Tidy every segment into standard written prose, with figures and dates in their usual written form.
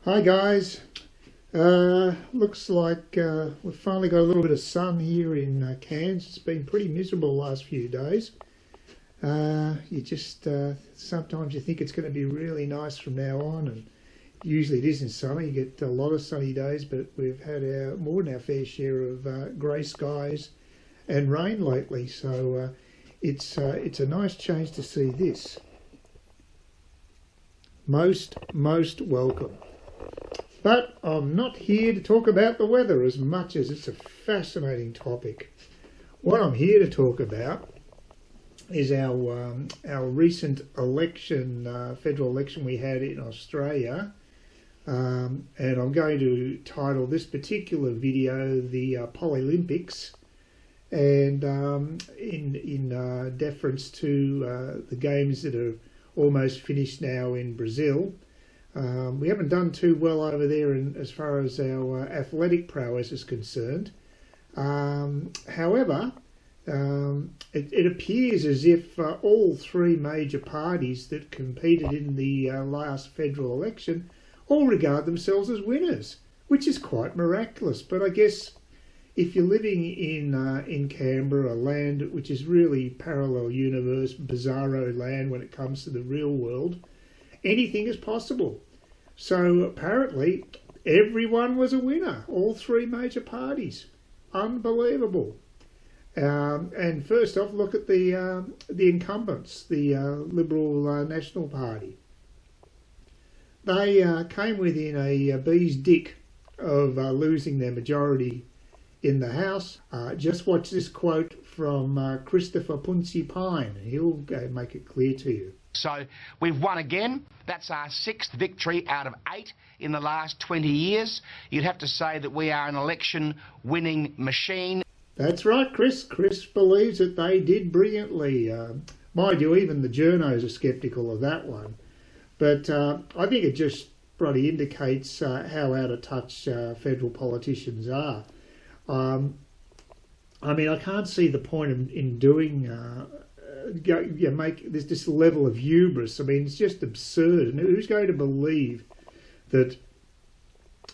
Hi guys, looks like we've finally got a little bit of sun here in Cairns. It's been pretty miserable the last few days. You just sometimes you think it's going to be really nice from now on, and usually it isn't sunny. You get a lot of sunny days, but we've had more than our fair share of grey skies and rain lately. So it's a nice change to see this. Most welcome. But I'm not here to talk about the weather as much as it's a fascinating topic. What I'm here to talk about is our recent election, federal election we had in Australia, and I'm going to title this particular video the Pollympics, and in deference to the games that are almost finished now in Brazil. We haven't done too well over there as far as our athletic prowess is concerned. However, it appears as if all three major parties that competed in the last federal election all regard themselves as winners, which is quite miraculous. But I guess if you're living in Canberra, a land which is really parallel universe, bizarro land when it comes to the real world, anything is possible. So apparently everyone was a winner, all three major parties. Unbelievable. And first off, look at the incumbents, the Liberal National Party. They came within a bee's dick of losing their majority in the House. Just watch this quote from Christopher Punzi Pine. He'll make it clear to you. So we've won again. That's our 6th victory out of 8 in the last 20 years. You'd have to say that we are an election-winning machine. That's right, Chris. Chris believes that they did brilliantly. Mind you, even the journos are sceptical of that one. But I think it just probably indicates how out of touch federal politicians are. I mean, I can't see the point in doing... make this level of hubris. I mean, it's just absurd. And who's going to believe that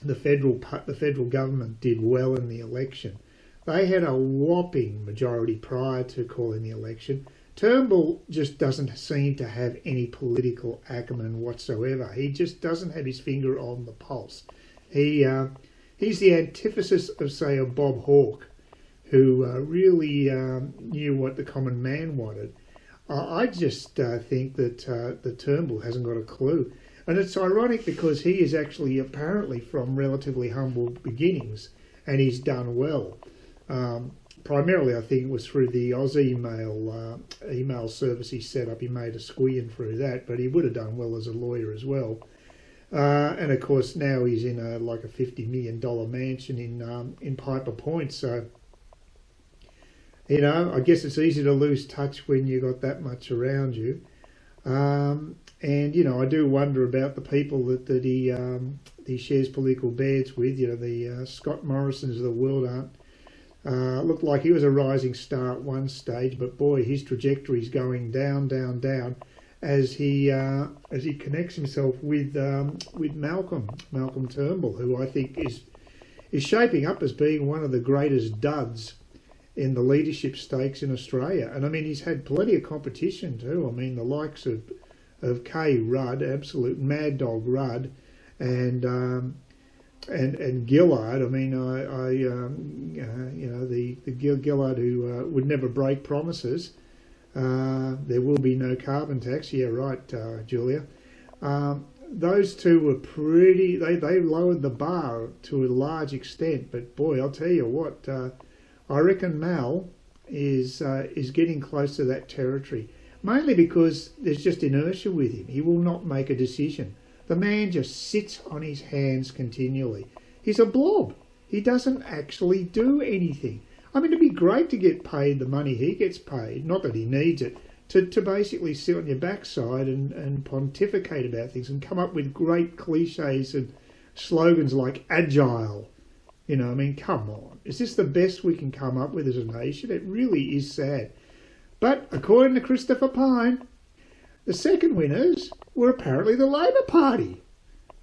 the federal government did well in the election? They had a whopping majority prior to calling the election. Turnbull just doesn't seem to have any political acumen whatsoever. He just doesn't have his finger on the pulse. He's the antithesis of, say, a Bob Hawke, who really knew what the common man wanted. I just think that Turnbull hasn't got a clue. And it's ironic because he is actually apparently from relatively humble beginnings, and he's done well. Primarily, I think it was through the Oz email service he set up. He made a squeal through that, but he would have done well as a lawyer as well. And of course, now he's in like a $50 million mansion in Piper Point. So, you know, I guess it's easy to lose touch when you got that much around you. And, you know, I do wonder about the people that he shares political beds with. You know, the Scott Morrisons of the world aren't. Looked like he was a rising star at one stage, but boy, his trajectory's going down as he connects himself with Malcolm Turnbull, who I think is shaping up as being one of the greatest duds in the leadership stakes in Australia. And I mean, he's had plenty of competition too. I mean, the likes of Kay Rudd, absolute mad dog Rudd, and Gillard. I mean, you know, the Gillard who would never break promises. There will be no carbon tax. Yeah, right, Julia. Those two were pretty. They lowered the bar to a large extent. But boy, I'll tell you what. I reckon Mal is getting close to that territory, mainly because there's just inertia with him. He will not make a decision. The man just sits on his hands continually. He's a blob. He doesn't actually do anything. I mean, it'd be great to get paid the money he gets paid, not that he needs it, to basically sit on your backside and pontificate about things and come up with great cliches and slogans like agile. You know, I mean, come on. Is this the best we can come up with as a nation? It really is sad. But according to Christopher Pine, the second winners were apparently the Labor Party.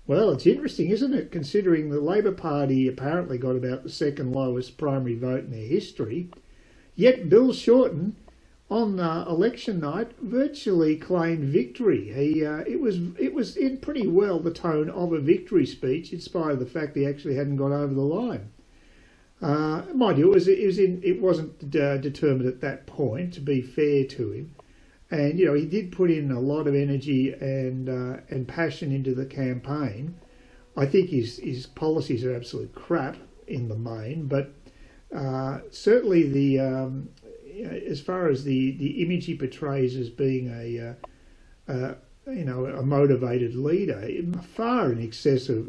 Well, it's interesting, isn't it, considering the Labor Party apparently got about the second lowest primary vote in their history, yet Bill Shorten on election night virtually claimed victory. It was in pretty well the tone of a victory speech, in spite of the fact he actually hadn't got over the line. Mind you, it wasn't determined at that point, to be fair to him. And he did put in a lot of energy and passion into the campaign. I think his policies are absolute crap in the main, but certainly as far as the image he portrays as being a motivated leader, far in excess of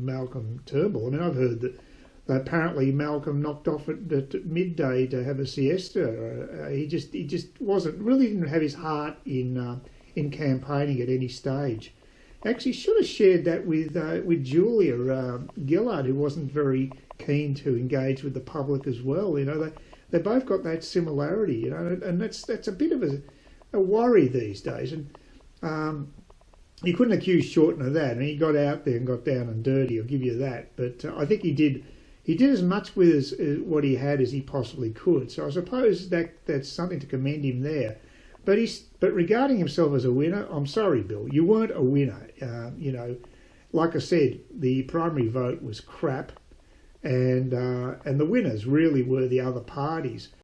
Malcolm Turnbull. I mean, I've heard that apparently Malcolm knocked off at midday to have a siesta. He just didn't have his heart in campaigning at any stage. Actually, should have shared that with Julia Gillard, who wasn't very keen to engage with the public as well. They both got that similarity, and that's a bit of a worry these days. And you couldn't accuse Shorten of that. I mean, he got out there and got down and dirty. I'll give you that. But I think he did as much with what he had as he possibly could. So I suppose that's something to commend him there. But regarding himself as a winner, I'm sorry, Bill, you weren't a winner. Like I said, the primary vote was crap, and the winners really were the other parties.